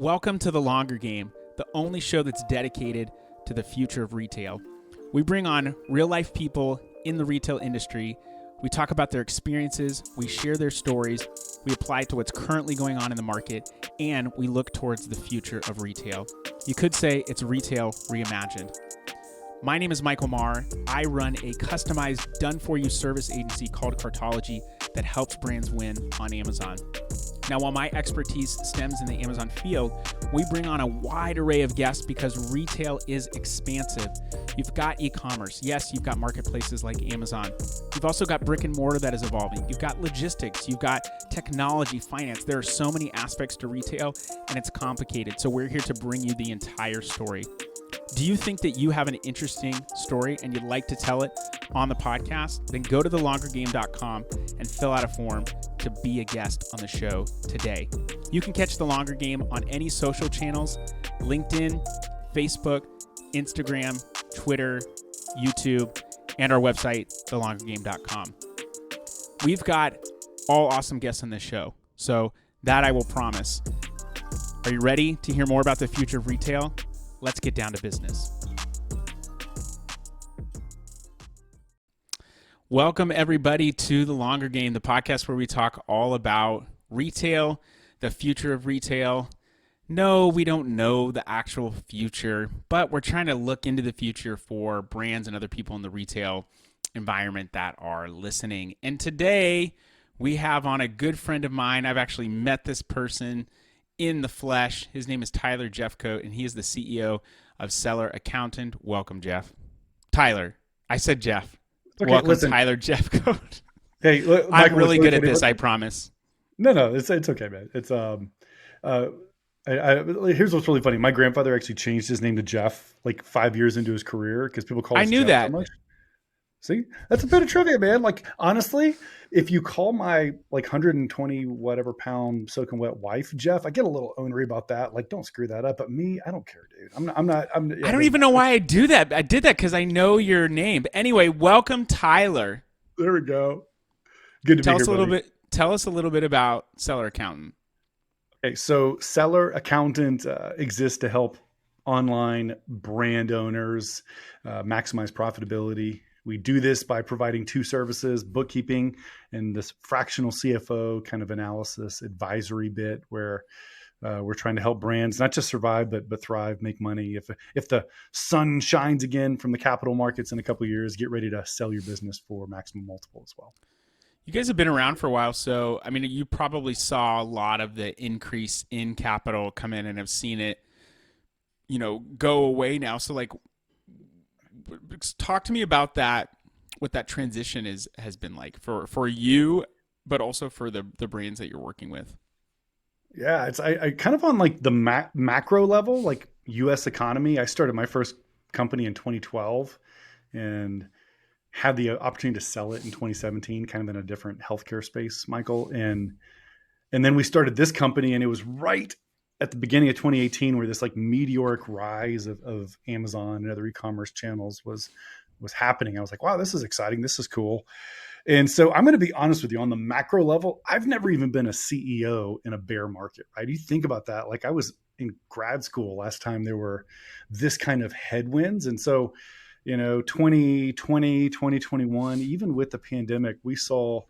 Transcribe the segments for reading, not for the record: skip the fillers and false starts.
Welcome to The Longer Game, the only show that's dedicated to the future of retail. We bring on real-life people in the retail industry. We talk about their experiences, we share their stories, we apply it to what's currently going on in the market, and we look towards the future of retail. You could say it's retail reimagined. My name is Michael Marr. I run a customized, done-for-you service agency called Cartology that helps brands win on Amazon. Now, while my expertise stems in the Amazon field, we bring on a wide array of guests because retail is expansive. You've got e-commerce. Yes, you've got marketplaces like Amazon. You've also got brick and mortar that is evolving. You've got logistics. You've got technology, finance. There are so many aspects to retail, and it's complicated. So we're here to bring you the entire story. Do you think that you have an interesting story and you'd like to tell it on the podcast? Then go to thelongergame.com and fill out a form to be a guest on the show today. You can catch The Longer Game on any social channels: LinkedIn, Facebook, Instagram, Twitter, YouTube, and our website, thelongergame.com. We've got all awesome guests on this show, so that I will promise. Are you ready to hear more about the future of retail? Let's get down to business. Welcome, everybody, to The Longer Game, the podcast where we talk all about retail, the future of retail. No, we don't know the actual future, but we're trying to look into the future for brands and other people in the retail environment that are listening. And today, we have on a good friend of mine. I've actually met this person in the flesh. His name is Tyler Jefcoat, and he is the CEO of Seller Accountant. Welcome, Jeff. Tyler. I said Jeff. Okay, welcome, listen. Tyler Jefcoat. Hey, Michael, I'm really good at this, I promise. No, it's okay, man. It's here's what's really funny. My grandfather actually changed his name to Jeff like 5 years into his career because people call us I knew Jeff that. so much. See, that's a bit of trivia, man. Like, honestly, if you call my like 120 whatever pound soaking wet wife Jeff, I get a little ornery about that. Like, don't screw that up. But me, I don't care, dude. I don't even know why I do that. I did that because I know your name. But anyway, welcome, Tyler. There we go. Good to be here. Tell us a little bit about Seller Accountant. Okay, so Seller Accountant exists to help online brand owners maximize profitability. We do this by providing two services: bookkeeping and this fractional CFO kind of analysis advisory bit, where we're trying to help brands not just survive but thrive, make money. If the sun shines again from the capital markets in a couple of years, get ready to sell your business for maximum multiple as well. You guys have been around for a while, so I mean, you probably saw a lot of the increase in capital come in and have seen it, go away now. So, like, talk to me about that. What that transition has been like for you, but also for the brands that you're working with. Yeah, it's I kind of on like the macro level, like U.S. economy. I started my first company in 2012, and had the opportunity to sell it in 2017, kind of in a different healthcare space, Michael. And then we started this company, and it was right at the beginning of 2018 where this like meteoric rise of Amazon and other e-commerce channels was happening. I was like, wow, this is exciting. This is cool. And so I'm going to be honest with you, on the macro level, I've never even been a CEO in a bear market, right? You think about that. Like, I was in grad school last time there were this kind of headwinds. And so, 2020, 2021, even with the pandemic, we saw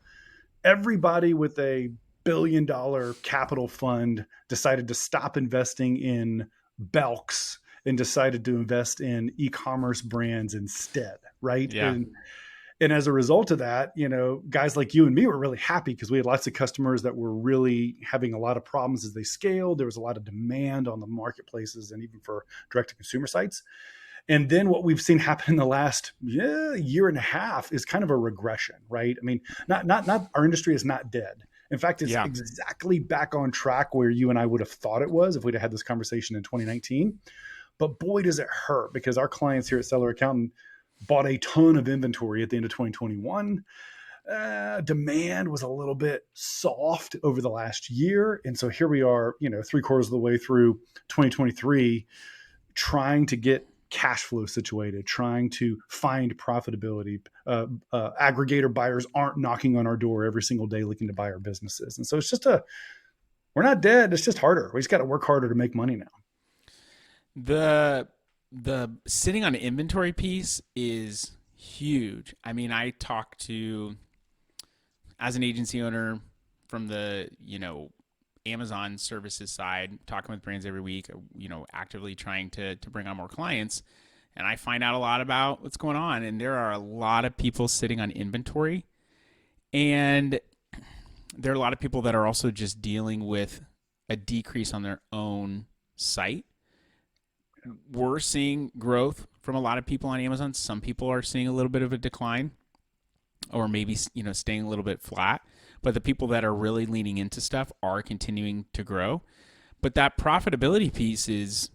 everybody with a $1 billion capital fund decided to stop investing in Belks and decided to invest in e-commerce brands instead, right? Yeah. And as a result of that, guys like you and me were really happy because we had lots of customers that were really having a lot of problems as they scaled. There was a lot of demand on the marketplaces and even for direct-to-consumer sites. And then what we've seen happen in the last year and a half is kind of a regression, right? I mean, not our industry is not dead. In fact, it's exactly back on track where you and I would have thought it was if we'd have had this conversation in 2019. But boy, does it hurt, because our clients here at Seller Accountant bought a ton of inventory at the end of 2021. Demand was a little bit soft over the last year. And so here we are, 3/4 of the way through 2023, trying to get cash flow situated, trying to find profitability. Aggregator buyers aren't knocking on our door every single day looking to buy our businesses. And so it's just we're not dead. It's just harder. We just got to work harder to make money now. The the sitting on inventory piece is huge. I mean, I talk to as an agency owner from the, Amazon services side, talking with brands every week, actively trying to bring on more clients. And I find out a lot about what's going on. And there are a lot of people sitting on inventory. And there are a lot of people that are also just dealing with a decrease on their own site. We're seeing growth from a lot of people on Amazon. Some people are seeing a little bit of a decline, or maybe staying a little bit flat. But the people that are really leaning into stuff are continuing to grow. But that profitability piece is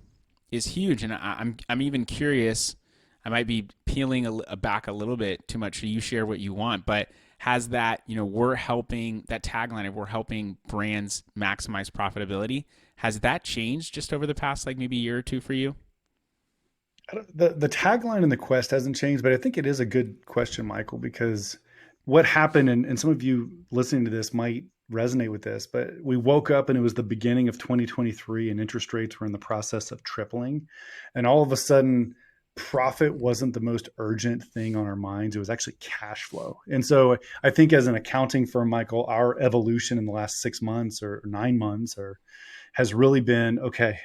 huge, and I'm even curious. I might be peeling back a little bit too much, so you share what you want. But has that, we're helping, that tagline of we're helping brands maximize profitability, has that changed just over the past like maybe year or two for you? The tagline in the quest hasn't changed, but I think it is a good question, Michael, because what happened, and some of you listening to this might resonate with this, but we woke up and it was the beginning of 2023 and interest rates were in the process of tripling. And all of a sudden, profit wasn't the most urgent thing on our minds. It was actually cash flow. And so I think as an accounting firm, Michael, our evolution in the last 6 months or 9 months has really been, okay,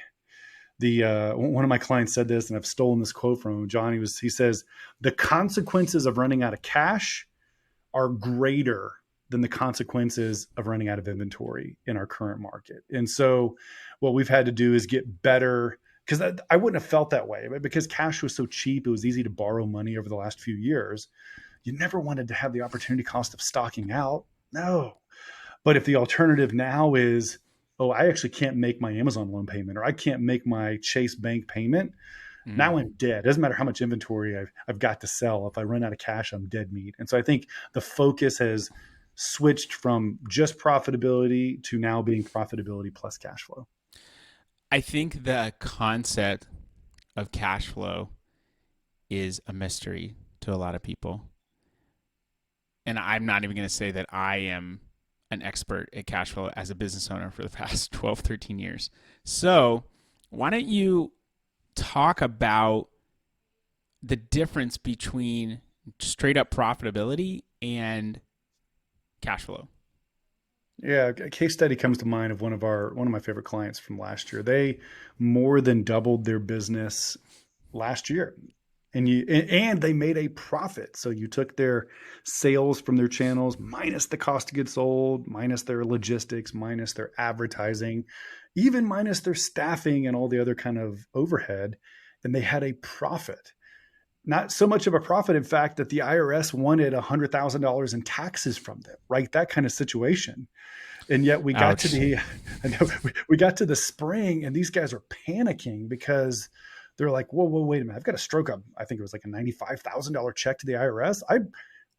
the one of my clients said this, and I've stolen this quote from him. John, he says, the consequences of running out of cash are greater than the consequences of running out of inventory in our current market. And so what we've had to do is get better, because I wouldn't have felt that way, but because cash was so cheap, it was easy to borrow money over the last few years. You never wanted to have the opportunity cost of stocking out. No. But if the alternative now is, oh, I actually can't make my Amazon loan payment, or I can't make my Chase Bank payment, Mm. now I'm dead. It doesn't matter how much inventory I've got to sell. If I run out of cash, I'm dead meat. And so I think the focus has switched from just profitability to now being profitability plus cash flow. I think the concept of cash flow is a mystery to a lot of people. And I'm not even going to say that I am an expert at cash flow as a business owner for the past 12, 13 years. So, why don't you talk about the difference between straight up profitability and cash flow? Yeah, a case study comes to mind of one of my favorite clients from last year. They more than doubled their business last year. And they made a profit. So you took their sales from their channels minus the cost of goods sold, minus their logistics, minus their advertising, even minus their staffing and all the other kind of overhead, and they had a profit. Not so much of a profit, in fact, that the IRS wanted $100,000 in taxes from them, right? That kind of situation. And yet we got to Ouch. the, I know we got to the spring, and these guys are panicking because they're like, whoa, wait a minute. I've got to stroke up. I think it was like a $95,000 check to the IRS.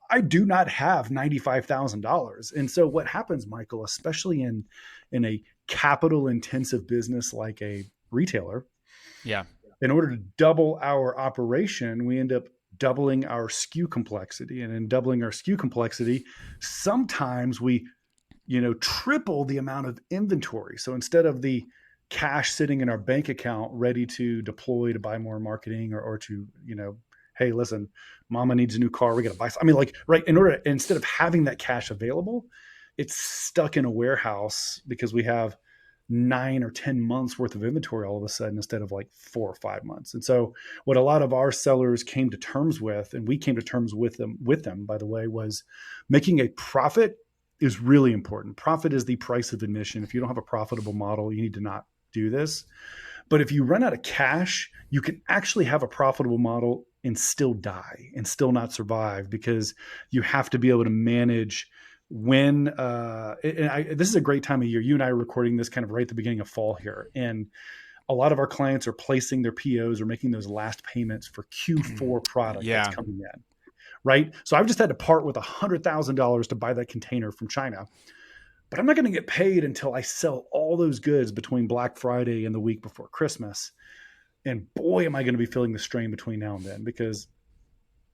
I do not have $95,000. And so what happens, Michael, especially in a capital intensive business like a retailer, Yeah. in order to double our operation, we end up doubling our SKU complexity. And in doubling our SKU complexity, sometimes we triple the amount of inventory. So instead of the cash sitting in our bank account ready to deploy to buy more marketing or to, hey, listen, mama needs a new car. We got to buy. I mean, like, right. Instead of having that cash available, it's stuck in a warehouse because we have 9 or 10 months worth of inventory all of a sudden instead of like 4 or 5 months. And so what a lot of our sellers came to terms with, and we came to terms with them, by the way, was making a profit is really important. Profit is the price of admission. If you don't have a profitable model, you need to not do this. But if you run out of cash, you can actually have a profitable model and still die and still not survive because you have to be able to manage when this is a great time of year. You and I are recording this kind of right at the beginning of fall here. And a lot of our clients are placing their POs or making those last payments for Q4 product that's Yeah. coming in. Right. So I've just had to part with $100,000 to buy that container from China, but I'm not going to get paid until I sell all those goods between Black Friday and the week before Christmas. And boy, am I going to be feeling the strain between now and then because,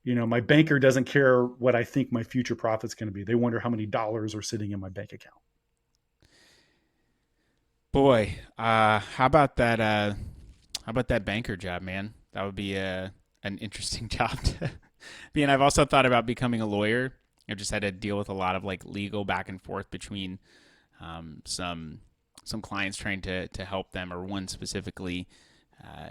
my banker doesn't care what I think my future profit's going to be. They wonder how many dollars are sitting in my bank account. Boy, how about that? How about that banker job, man? That would be an interesting job to be. And I've also thought about becoming a lawyer. I've just had to deal with a lot of like legal back and forth between some clients trying to help them, or one specifically uh,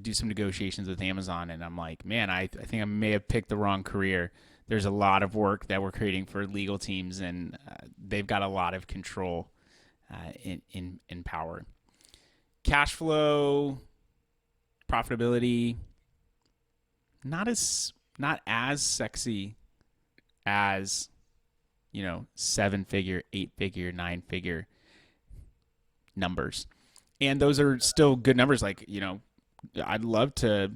do some negotiations with Amazon. And I'm like, man, I think I may have picked the wrong career. There's a lot of work that we're creating for legal teams, and they've got a lot of control in power. Cash flow, profitability, not as sexy as, 7-figure, 8-figure, 9-figure numbers. And those are still good numbers. Like, I'd love to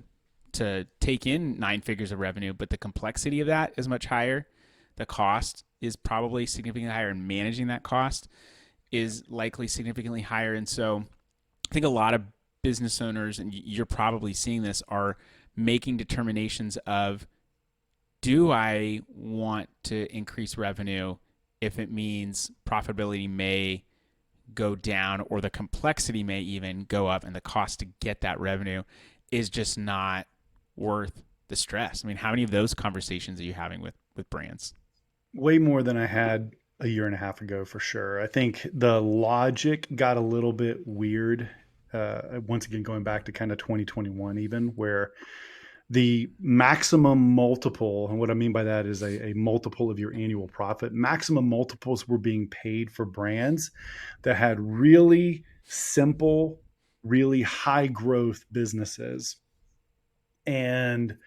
take in 9 figures of revenue, but the complexity of that is much higher. The cost is probably significantly higher, and managing that cost is likely significantly higher. And so I think a lot of business owners, and you're probably seeing this, are making determinations of, do I want to increase revenue if it means profitability may go down, or the complexity may even go up, and the cost to get that revenue is just not worth the stress? I mean, how many of those conversations are you having with brands? Way more than I had a year and a half ago, for sure. I think the logic got a little bit weird. Once again, going back to kind of 2021, even, where the maximum multiple, and what I mean by that is a multiple of your annual profit, maximum multiples were being paid for brands that had really simple, really high growth businesses. And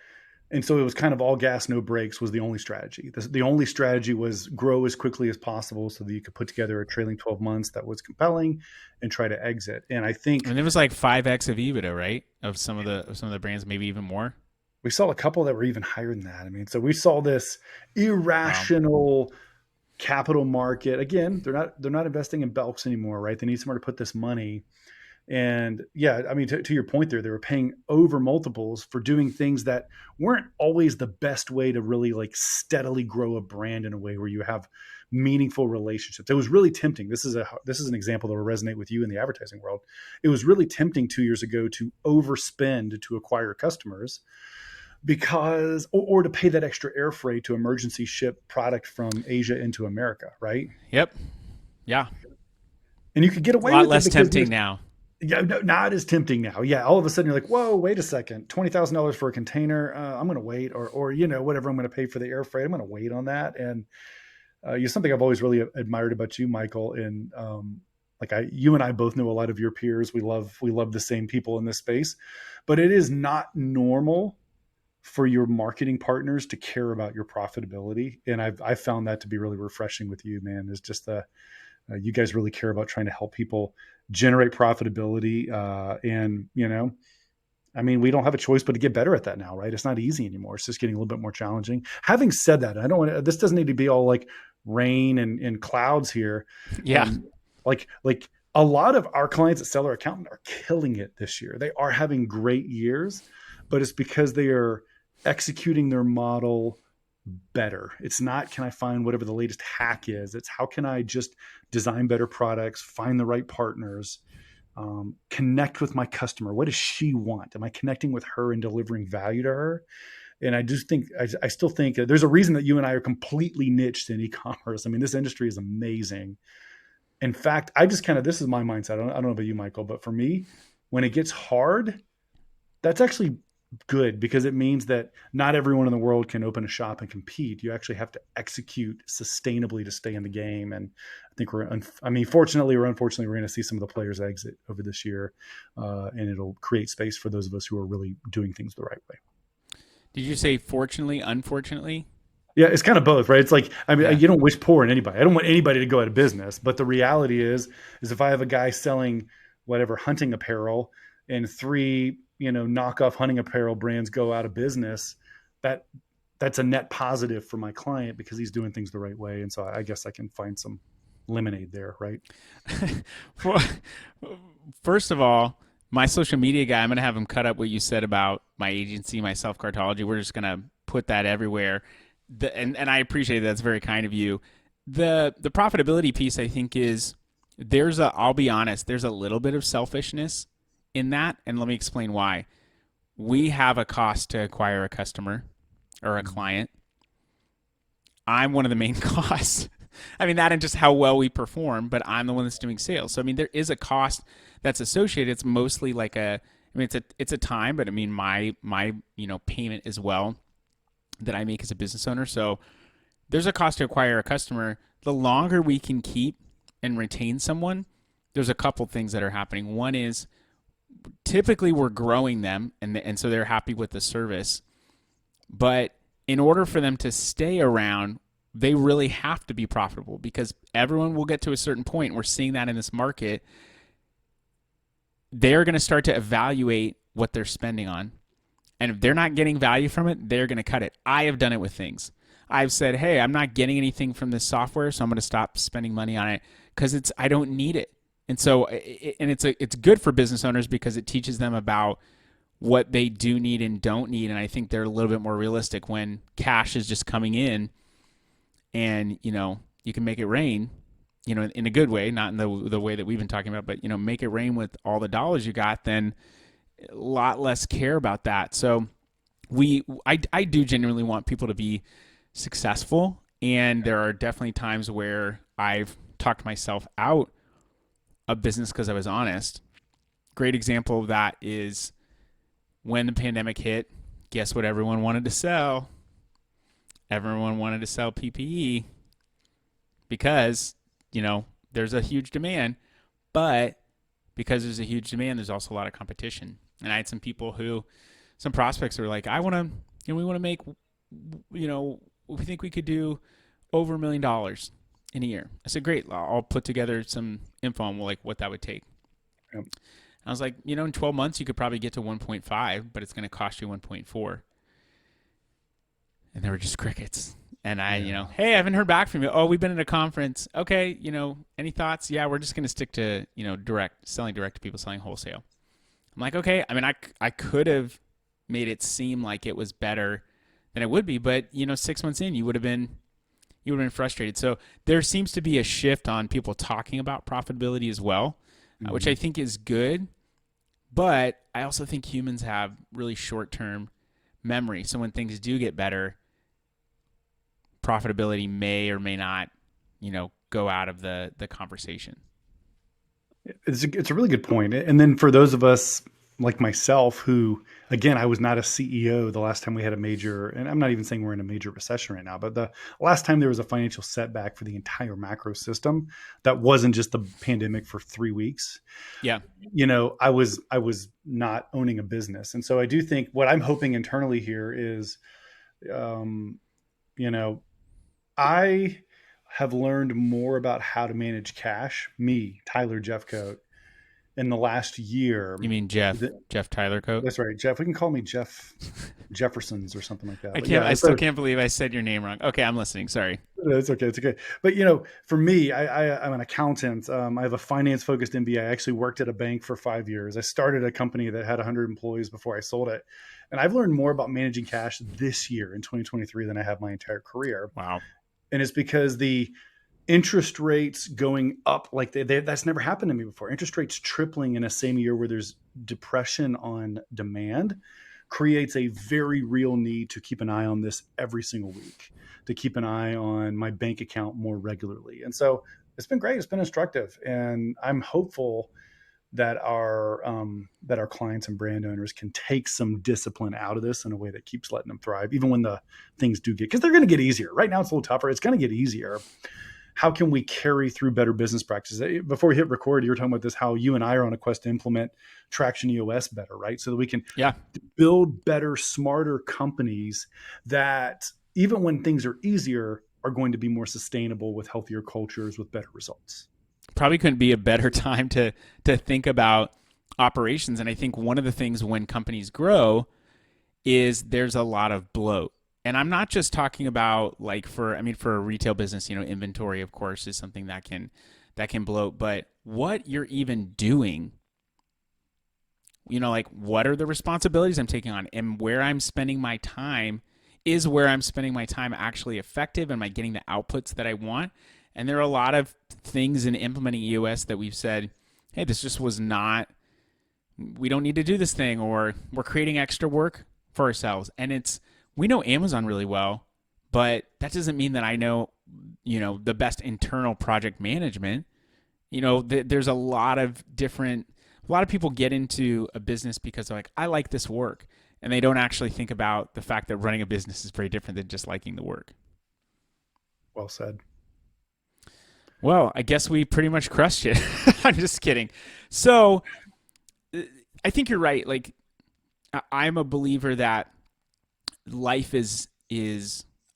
so it was kind of all gas, no brakes was the only strategy. The only strategy was grow as quickly as possible so that you could put together a trailing 12 months that was compelling and try to exit. And I I think mean, it was like 5x of EBITDA, right? Of some of the brands, maybe even more. we saw a couple that were even higher than that. I mean, so we saw this Wow. irrational capital market. Again, they're not investing in Belks anymore, right? They need somewhere to put this money. And yeah, I mean, to your point there, they were paying over multiples for doing things that weren't always the best way to really like steadily grow a brand in a way where you have meaningful relationships. It was really tempting. This is an example that will resonate with you in the advertising world. It was really tempting 2 years ago to overspend to acquire customers, because or to pay that extra air freight to emergency ship product from Asia into America, right? Yep. Yeah. And you could get It's a away lot with it less because tempting there's, now. yeah, no, not as tempting now. Yeah, all of a sudden you're like, whoa, wait a second, $20,000 for a container. I'm going to wait, or whatever I'm going to pay for the air freight. I'm going to wait on that. And something I've always really admired about you, Michael. And like you and I both know a lot of your peers. We love the same people in this space, but it is not normal for your marketing partners to care about your profitability. And I've found that to be really refreshing with you, man. Is just you guys really care about trying to help people generate profitability. And I mean, we don't have a choice but to get better at that now, right? It's not easy anymore. It's just getting a little bit more challenging. Having said that, I don't want to, this doesn't need to be all like rain and clouds here. Yeah. Um, like a lot of our clients at Seller Accountant are killing it this year. They are having great years, but it's because they are executing their model better. It's not, can I find whatever the latest hack is? It's how can I just design better products, find the right partners, connect with my customer. What does she want? Am I connecting with her and delivering value to her? And I just think, I still think there's a reason that you and I are completely niched in e-commerce. I mean, this industry is amazing. In fact, I just kind of, this is my mindset. I don't know about you, Michael, but for me, when it gets hard, that's actually good, because it means that not everyone in the world can open a shop and compete. You actually have to execute sustainably to stay in the game. And I think fortunately or unfortunately, we're going to see some of the players exit over this year, and it'll create space for those of us who are really doing things the right way. Did you say fortunately, unfortunately? Yeah, it's kind of both, right? It's like, I mean, Yeah. you don't wish poor on anybody. I don't want anybody to go out of business. But the reality is if I have a guy selling whatever hunting apparel and three, knockoff hunting apparel brands go out of business, that that's a net positive for my client because he's doing things the right way. And so I guess I can find some lemonade there, right? Well, first of all, my social media guy, I'm going to have him cut up what you said about my agency, my self cartology. We're just going to put that everywhere. And I appreciate that. That's very kind of you. The profitability piece, I think, is I'll be honest, there's a little bit of selfishness in that. And let me explain why. We have a cost to acquire a customer or a client. I'm one of the main costs. I mean, that and just how well we perform, but I'm the one that's doing sales. So, I mean, there is a cost that's associated. It's mostly like I mean, it's a time, but I mean, my payment as well that I make as a business owner. So there's a cost to acquire a customer. The longer we can keep and retain someone, there's a couple things that are happening. One is typically we're growing them, and so they're happy with the service. But in order for them to stay around, they really have to be profitable because everyone will get to a certain point. We're seeing that in this market. They're going to start to evaluate what they're spending on. And if they're not getting value from it, they're going to cut it. I have done it with things. I've said, hey, I'm not getting anything from this software, so I'm going to stop spending money on it because I don't need it. And so it's good for business owners because it teaches them about what they do need and don't need. And I think they're a little bit more realistic when cash is just coming in and, you can make it rain, in a good way, not in the way that we've been talking about, but, make it rain with all the dollars you got, then a lot less care about that. So I do genuinely want people to be successful. And there are definitely times where I've talked myself out of business because I was honest. Great example of that is when the pandemic hit, guess what everyone wanted to sell? Everyone wanted to sell PPE because, there's a huge demand, but because there's a huge demand, there's also a lot of competition. And I had some prospects who were like, we want to make, we think we could do over $1 million in a year. I said, great, I'll put together some info on what that would take. Yep. I was like, in 12 months, you could probably get to 1.5, but it's going to cost you 1.4. And there were just crickets. And hey, I haven't heard back from you. Oh, we've been at a conference. Okay, any thoughts? Yeah, we're just going to stick to, selling direct to people, selling wholesale. I'm like, okay. I mean, I could have made it seem like it was better than it would be, but 6 months in, you would have been frustrated. So there seems to be a shift on people talking about profitability as well, which I think is good. But I also think humans have really short-term memory. So when things do get better, profitability may or may not, go out of the conversation. It's a really good point. And then for those of us like myself, who, again, I was not a CEO the last time we had a major, and I'm not even saying we're in a major recession right now, but the last time there was a financial setback for the entire macro system, that wasn't just the pandemic for 3 weeks. Yeah. I was not owning a business. And so I do think what I'm hoping internally here is, I have learned more about how to manage cash, me, Tyler Jefcoat, in the last year. You mean Jeff Tyler Coat? That's right, Jeff. We can call me Jeff Jeffersons or something like that. I still can't believe I said your name wrong. Okay, I'm listening. Sorry. It's okay. It's okay. But for me, I'm an accountant. I have a finance-focused MBA. I actually worked at a bank for 5 years. I started a company that had 100 employees before I sold it, and I've learned more about managing cash this year in 2023 than I have my entire career. Wow. And it's because the interest rates going up like that's never happened to me before. Interest rates tripling in a same year where there's depression on demand creates a very real need to keep an eye on this every single week, to keep an eye on my bank account more regularly. And so it's been great. It's been instructive. And I'm hopeful that our clients and brand owners can take some discipline out of this in a way that keeps letting them thrive, even when the things do because they're going to get easier. Right now it's a little tougher. It's going to get easier. How can we carry through better business practices? Before we hit record, you were talking about this, how you and I are on a quest to implement Traction EOS better, right? So that we can build better, smarter companies that even when things are easier are going to be more sustainable with healthier cultures, with better results. Probably couldn't be a better time to think about operations. And I think one of the things when companies grow is there's a lot of bloat. And I'm not just talking about for a retail business, inventory, of course, is something that can bloat, but what you're even doing, what are the responsibilities I'm taking on and where I'm spending my time, is where I'm spending my time actually effective? Am I getting the outputs that I want? And there are a lot of things in implementing EOS that we've said, hey, this just was not, we don't need to do this thing, or we're creating extra work for ourselves. And we know Amazon really well, but that doesn't mean that I know, the best internal project management. There's a lot of people get into a business because they're like, I like this work. And they don't actually think about the fact that running a business is very different than just liking the work. Well said. Well, I guess we pretty much crushed it. I'm just kidding. So I think you're right. Like, I'm a believer that life is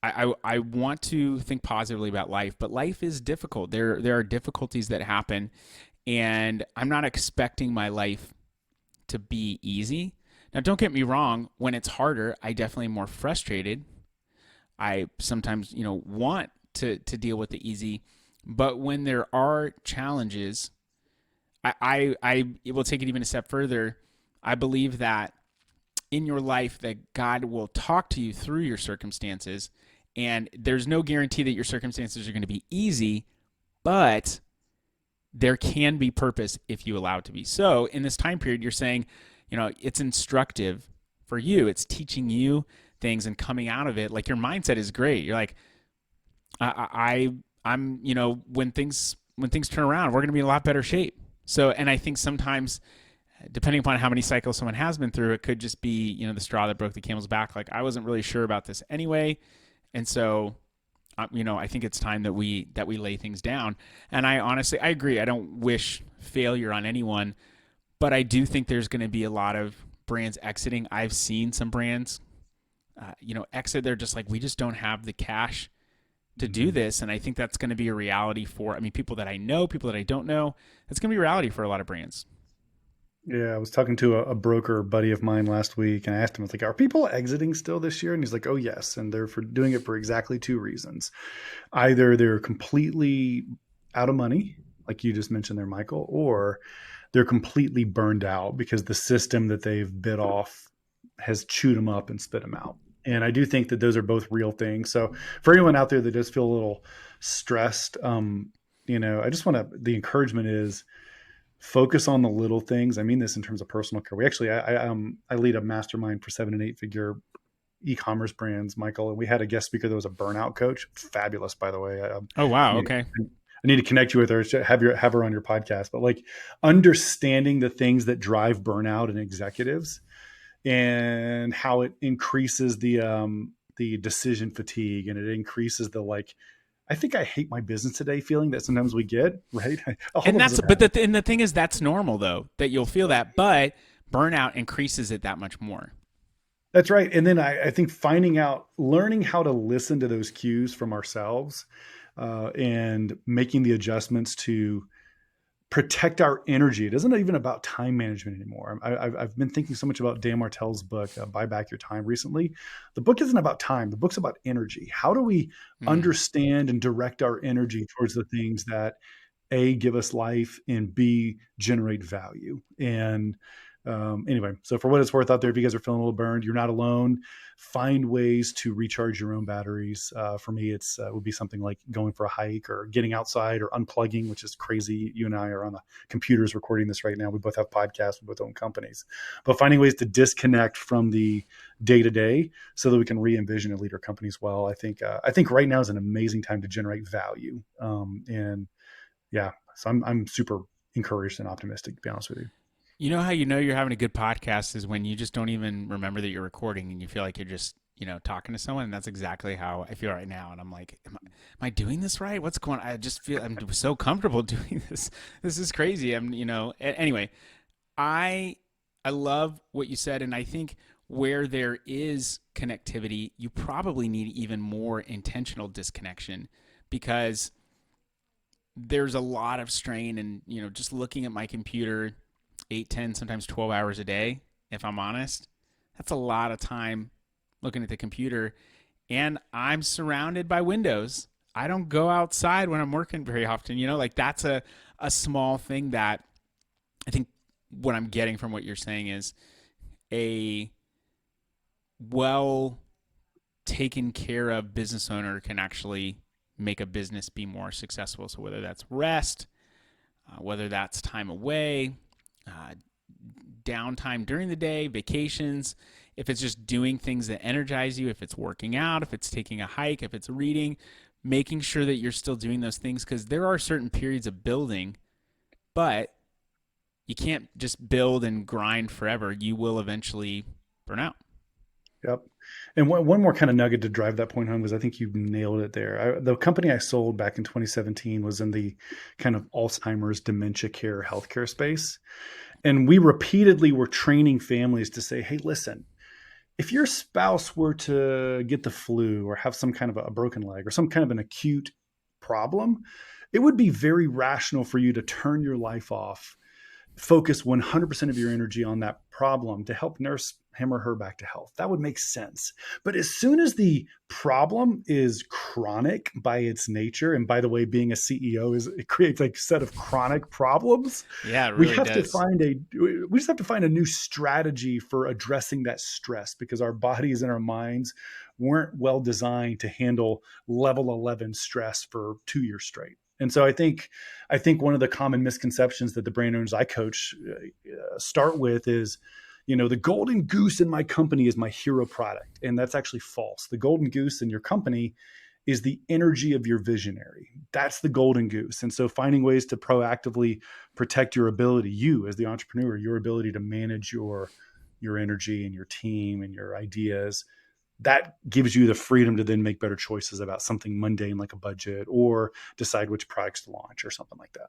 I want to think positively about life, but life is difficult. There are difficulties that happen, and I'm not expecting my life to be easy. Now, don't get me wrong. When it's harder, I definitely am more frustrated. I sometimes, want to deal with the easy, but when there are challenges, I will take it even a step further. I believe that in your life that God will talk to you through your circumstances, and there's no guarantee that your circumstances are going to be easy, but there can be purpose if you allow it to be. So in this time period, you're saying, it's instructive for you. It's teaching you things, and coming out of it, like, your mindset is great. You're like, I'm, when things turn around, we're going to be in a lot better shape. So, and I think sometimes, depending upon how many cycles someone has been through, it could just be, the straw that broke the camel's back. Like, I wasn't really sure about this anyway. And so, I think it's time that we lay things down. And I agree. I don't wish failure on anyone, but I do think there's going to be a lot of brands exiting. I've seen some brands, exit. They're just like, we just don't have the cash to do this. And I think that's going to be a reality for, people that I know, people that I don't know. That's going to be a reality for a lot of brands. Yeah, I was talking to a broker buddy of mine last week, and I asked him, I was like, are people exiting still this year? And he's like, oh, yes. And they're doing it for exactly two reasons. Either they're completely out of money, like you just mentioned there, Michael, or they're completely burned out because the system that they've bit off has chewed them up and spit them out. And I do think that those are both real things. So for anyone out there that does feel a little stressed, I just the encouragement is, focus on the little things. I mean this in terms of personal care. We actually, I lead a mastermind for 7 and 8 figure e-commerce brands, Michael, and we had a guest speaker that was a burnout coach. Fabulous, by the way. Oh, wow. Okay. I need to connect you with her, have her on your podcast. But like, understanding the things that drive burnout in executives and how it increases the decision fatigue, and it increases the, like, I think I hate my business today feeling that sometimes we get, right? And the thing is, that's normal though, that you'll feel that, but burnout increases it that much more. That's right. And then I think learning how to listen to those cues from ourselves, and making the adjustments to protect our energy. It isn't even about time management anymore. I've been thinking so much about Dan Martell's book, Buy Back Your Time, recently. The book isn't about time. The book's about energy. How do we understand and direct our energy towards the things that, A, give us life, and B, generate value? And anyway, so for what it's worth out there, if you guys are feeling a little burned, you're not alone. Find ways to recharge your own batteries. For me, it would be something like going for a hike or getting outside or unplugging, which is crazy. You and I are on the computers recording this right now. We both have podcasts, we both own companies, but finding ways to disconnect from the day to day so that we can re-envision and lead our companies well. I think right now is an amazing time to generate value. And yeah, so I'm super encouraged and optimistic, to be honest with you. You know how you're having a good podcast is when you just don't even remember that you're recording, and you feel like you're just, talking to someone. And that's exactly how I feel right now. And I'm like, am I doing this right? What's going on? I just feel I'm so comfortable doing this. This is crazy. Anyway, I love what you said. And I think where there is connectivity, you probably need even more intentional disconnection, because there's a lot of strain. And, just looking at my computer 8, 10, sometimes 12 hours a day, if I'm honest, that's a lot of time looking at the computer. And I'm surrounded by windows. I don't go outside when I'm working very often. Like, that's a small thing that I think what I'm getting from what you're saying is a well taken care of business owner can actually make a business be more successful. So whether that's rest, whether that's time away, uh, downtime during the day, vacations, if it's just doing things that energize you, if it's working out, if it's taking a hike, if it's reading, making sure that you're still doing those things, because there are certain periods of building, but you can't just build and grind forever. You will eventually burn out. Yep. And one more kind of nugget to drive that point home, because I think you nailed it there. The company I sold back in 2017 was in the kind of Alzheimer's dementia care healthcare space. And we repeatedly were training families to say, hey, listen, if your spouse were to get the flu or have some kind of a broken leg or some kind of an acute problem, it would be very rational for you to turn your life off, focus 100% of your energy on that problem to help nurse him or her back to health. That would make sense. But as soon as the problem is chronic by its nature, and by the way, being a CEO it creates like a set of chronic problems. Yeah, it We really have to does. we just have to find a new strategy for addressing that stress, because our bodies and our minds weren't well designed to handle level 11 stress for 2 years straight. And so I think one of the common misconceptions that the brand owners I coach start with is, the golden goose in my company is my hero product. And that's actually false. The golden goose in your company is the energy of your visionary. That's the golden goose. And so finding ways to proactively protect your ability, you as the entrepreneur, your ability to manage your energy and your team and your ideas, that gives you the freedom to then make better choices about something mundane like a budget, or decide which products to launch or something like that.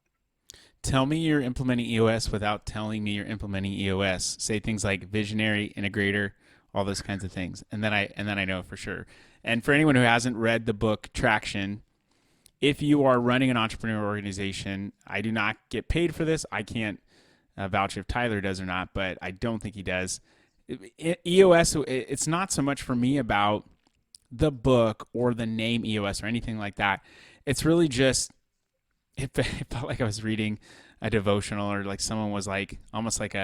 Tell me you're implementing EOS without telling me you're implementing EOS. Say things like visionary, integrator, all those kinds of things, and then I know for sure. And for anyone who hasn't read the book Traction, if you are running an entrepreneur organization, I do not get paid for this. I can't vouch if Tyler does or not, but I don't think he does. EOS, it's not so much for me about the book or the name EOS or anything like that. It's really just, it felt like I was reading a devotional, or like someone was like, almost like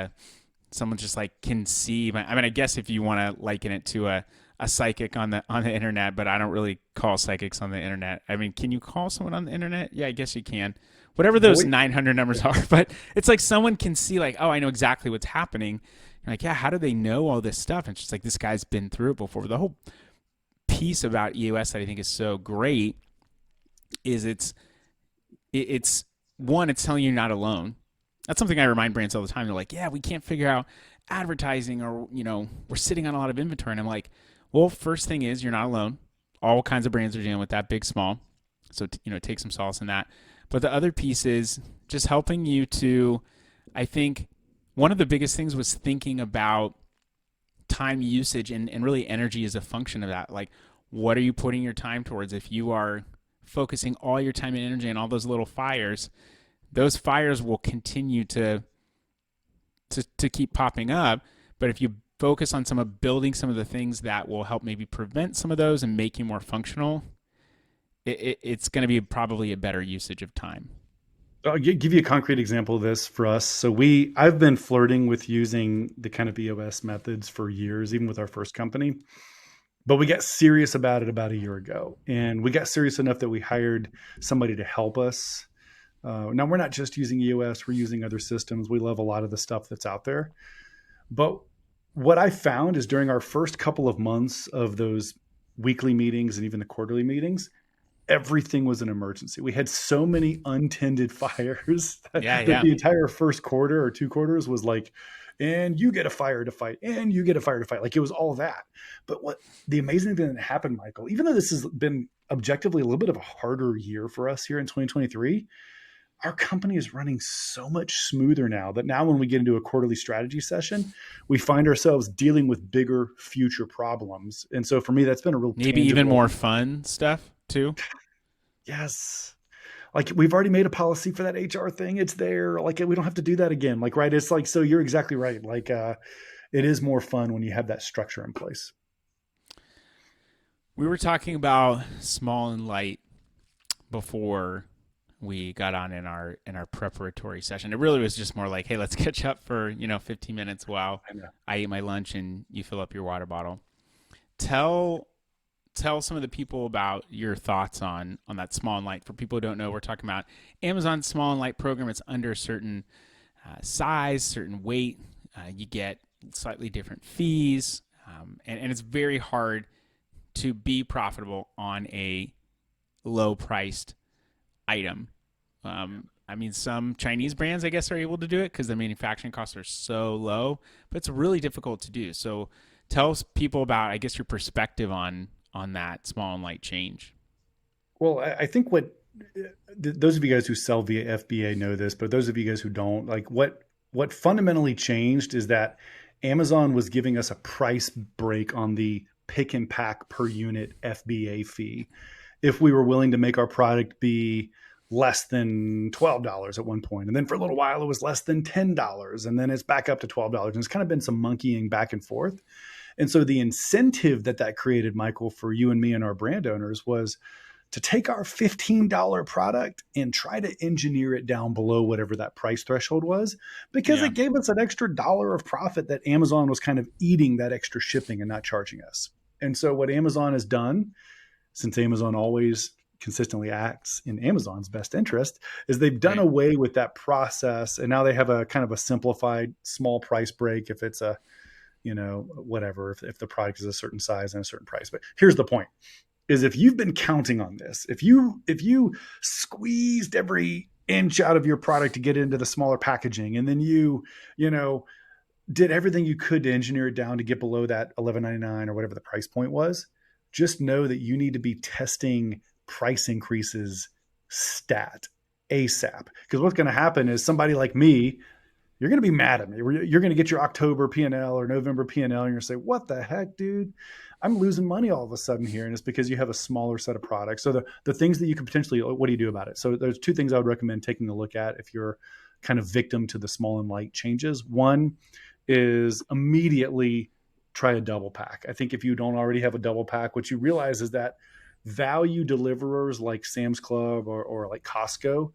someone just like conceive. I mean, I guess if you want to liken it to a psychic on the internet, but I don't really call psychics on the internet. I mean, can you call someone on the internet? Yeah, I guess you can. Whatever those Voice. 900 numbers are, but it's like someone can see like, oh, I know exactly what's happening. You're like, yeah, how do they know all this stuff? And it's just like, this guy's been through it before. The whole piece about EOS that I think is so great is it's one, it's telling you you're not alone. That's something I remind brands all the time. They're like, yeah, we can't figure out advertising, or, we're sitting on a lot of inventory. And I'm like, well, first thing is you're not alone. All kinds of brands are dealing with that, big, small. So, take some solace in that. But the other piece is just helping you to, I think one of the biggest things was thinking about time usage, and really energy is a function of that. Like, what are you putting your time towards? If you are focusing all your time and energy on all those little fires, those fires will continue to keep popping up. But if you focus on building some of the things that will help maybe prevent some of those and make you more functional, it's going to be probably a better usage of time. I'll give you a concrete example of this for us. So I've been flirting with using the kind of EOS methods for years, even with our first company. But we got serious about it about a year ago. And we got serious enough that we hired somebody to help us. Now, we're not just using EOS, we're using other systems. We love a lot of the stuff that's out there. But what I found is during our first couple of months of those weekly meetings and even the quarterly meetings, everything was an emergency. We had so many untended fires that, Yeah, that yeah. the entire first quarter or 2 quarters was like, and you get a fire to fight, and you get a fire to fight. Like, it was all that. But what the amazing thing that happened, Michael, even though this has been objectively a little bit of a harder year for us here in 2023, our company is running so much smoother now that now when we get into a quarterly strategy session, we find ourselves dealing with bigger future problems. And so for me, that's been a real Maybe even tangible. more fun stuff too. Yes. Like, we've already made a policy for that HR thing. It's there. Like, we don't have to do that again. Like, right. It's like, so you're exactly right. Like, it is more fun when you have that structure in place. We were talking about small and light before we got on in our preparatory session. It really was just more like, hey, let's catch up for 15 minutes while I know. I eat my lunch and you fill up your water bottle. Tell tell some of the people about your thoughts on that small and light. For people who don't know, we're talking about Amazon's small and light program. It's under a certain size, certain weight. You get slightly different fees, and it's very hard to be profitable on a low priced item. I mean, some Chinese brands, I guess, are able to do it because the manufacturing costs are so low, but it's really difficult to do. So tell people about, I guess, your perspective on that small and light change. Well, I think those of you guys who sell via FBA know this, but those of you guys who don't, like what fundamentally changed is that Amazon was giving us a price break on the pick and pack per unit FBA fee if we were willing to make our product be less than $12 at one point. And then for a little while, it was less than $10. And then it's back up to $12. And it's kind of been some monkeying back and forth. And so the incentive that created, Michael, for you and me and our brand owners was to take our $15 product and try to engineer it down below whatever that price threshold was, because it gave us an extra dollar of profit that Amazon was kind of eating that extra shipping and not charging us. And so what Amazon has done, since Amazon always consistently acts in Amazon's best interest, is they've done away with that process. And now they have a kind of a simplified small price break if it's a, whatever, if the product is a certain size and a certain price. But here's the point, is if you've been counting on this, if you squeezed every inch out of your product to get into the smaller packaging, and then you did everything you could to engineer it down to get below that $11.99 or whatever the price point was, just know that you need to be testing price increases ASAP. Because what's going to happen is somebody like me, you're going to be mad at me. You're going to get your October P&L or November P&L, and you're going to say, what the heck, dude? I'm losing money all of a sudden here. And it's because you have a smaller set of products. So the things that you could potentially, what do you do about it? So there's two things I would recommend taking a look at if you're kind of victim to the small and light changes. One is immediately try a double pack. I think if you don't already have a double pack, what you realize is that value deliverers like Sam's Club or like Costco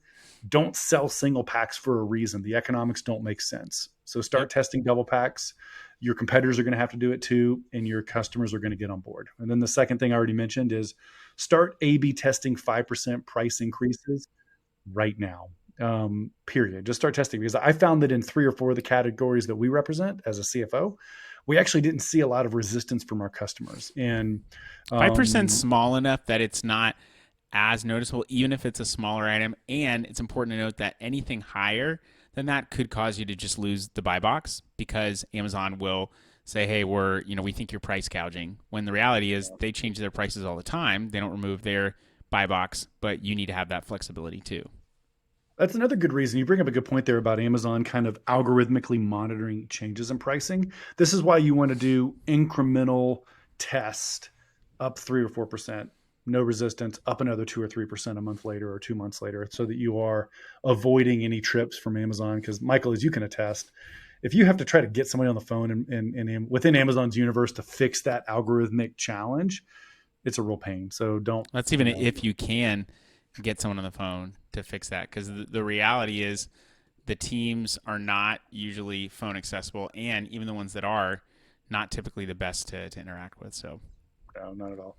don't sell single packs for a reason. The economics don't make sense. So start testing double packs. Your competitors are going to have to do it too, and your customers are going to get on board. And then the second thing I already mentioned is start A/B testing 5% price increases right now. Period. Just start testing, because I found that in 3 or 4 of the categories that we represent as a CFO, we actually didn't see a lot of resistance from our customers. And 5% small enough that it's not as noticeable, even if it's a smaller item. And it's important to note that anything higher than that could cause you to just lose the buy box, because Amazon will say, hey, we think you're price gouging, when the reality is they change their prices all the time. They don't remove their buy box, but you need to have that flexibility too. That's another good reason. You bring up a good point there about Amazon kind of algorithmically monitoring changes in pricing. This is why you want to do incremental test up 3 or 4%, no resistance, up another 2 or 3% a month later or 2 months later, so that you are avoiding any trips from Amazon. Because Michael, as you can attest, if you have to try to get somebody on the phone and within Amazon's universe to fix that algorithmic challenge, it's a real pain. So don't. That's even if you can get someone on the phone to fix that, because the reality is the teams are not usually phone accessible, and even the ones that are, not typically the best to interact with. So no, not at all.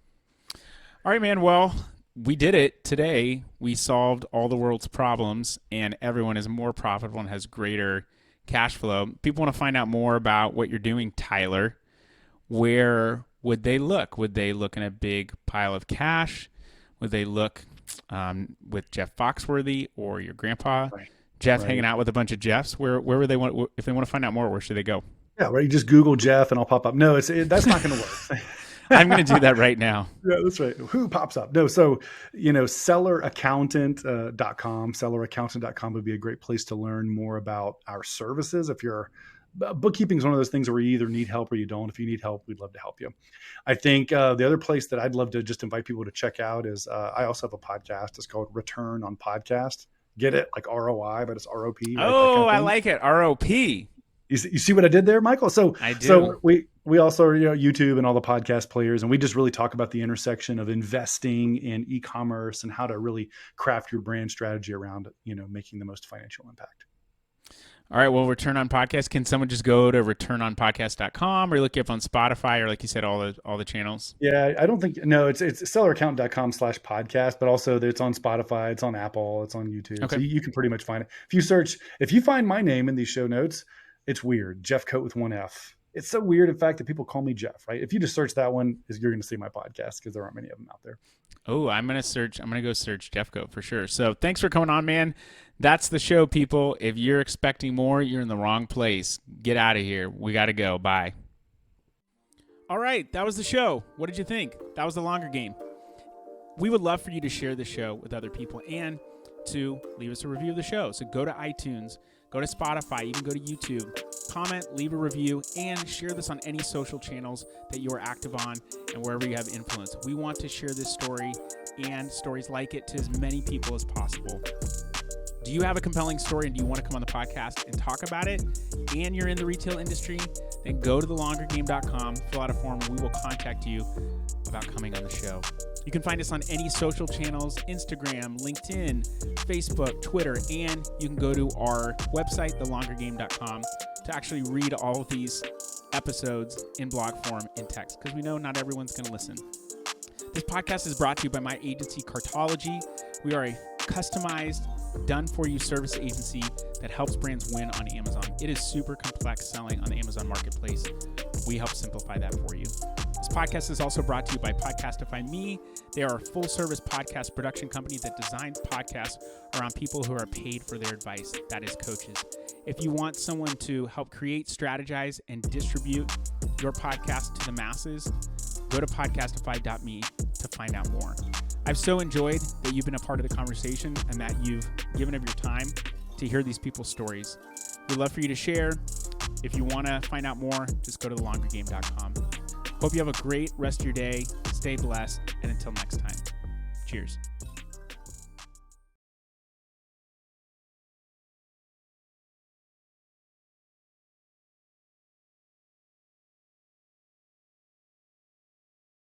All right, man. Well, we did it today. We solved all the world's problems, and everyone is more profitable and has greater cash flow. People want to find out more about what you're doing, Tyler. Where would they look? Would they look in a big pile of cash? Would they look with Jeff Foxworthy or your grandpa, Jeff, hanging out with a bunch of Jeffs? Where would they want, if they want to find out more, where should they go? Yeah, right. You just Google Jeff and I'll pop up. No, that's not going to work. I'm going to do that right now. Yeah, that's right. Who pops up? No. So, selleraccountant.com, selleraccountant.com would be a great place to learn more about our services. If you're bookkeeping is one of those things where you either need help or you don't. If you need help, we'd love to help you. I think the other place that I'd love to just invite people to check out is I also have a podcast. It's called Return on Podcast. Get it? Like ROI, but it's ROP. Right? Oh, I like it. ROP. You see what I did there, Michael? So I do. So we also are, YouTube and all the podcast players, and we just really talk about the intersection of investing in e-commerce and how to really craft your brand strategy around, making the most financial impact. All right, well, Return on Podcast, can someone just go to returnonpodcast.com or look you up on Spotify or, like you said, all the channels? Yeah, I don't think, no, it's selleraccountant.com/podcast, but also it's on Spotify, it's on Apple, it's on YouTube. Okay. So you can pretty much find it. If you find my name in these show notes, it's weird. Jefcoat with one F. It's so weird, in fact, that people call me Jeff, right? If you just search that one, you're going to see my podcast because there aren't many of them out there. Oh, I'm going to go search Jefcoat for sure. So thanks for coming on, man. That's the show, people. If you're expecting more, you're in the wrong place. Get out of here. We got to go. Bye. All right, that was the show. What did you think? That was the longer game. We would love for you to share the show with other people and to leave us a review of the show. So go to iTunes, go to Spotify, even go to YouTube, comment, leave a review, and share this on any social channels that you are active on and wherever you have influence. We want to share this story and stories like it to as many people as possible. Do you have a compelling story and do you want to come on the podcast and talk about it and you're in the retail industry? Then go to thelongergame.com, fill out a form, and we will contact you about coming on the show. You can find us on any social channels, Instagram, LinkedIn, Facebook, Twitter, and you can go to our website, thelongergame.com, to actually read all of these episodes in blog form in text, because we know not everyone's going to listen. This podcast is brought to you by my agency, Cartology. We are a customized, done-for-you service agency that helps brands win on Amazon. It is super complex selling on the Amazon Marketplace. We help simplify that for you. This podcast is also brought to you by Podcastify Me. They are a full-service podcast production company that designs podcasts around people who are paid for their advice. That is coaches. If you want someone to help create, strategize, and distribute your podcast to the masses, go to podcastify.me to find out more. I've so enjoyed that you've been a part of the conversation and that you've given of your time to hear these people's stories. We'd love for you to share. If you want to find out more, just go to thelongergame.com. Hope you have a great rest of your day. Stay blessed. And until next time, cheers.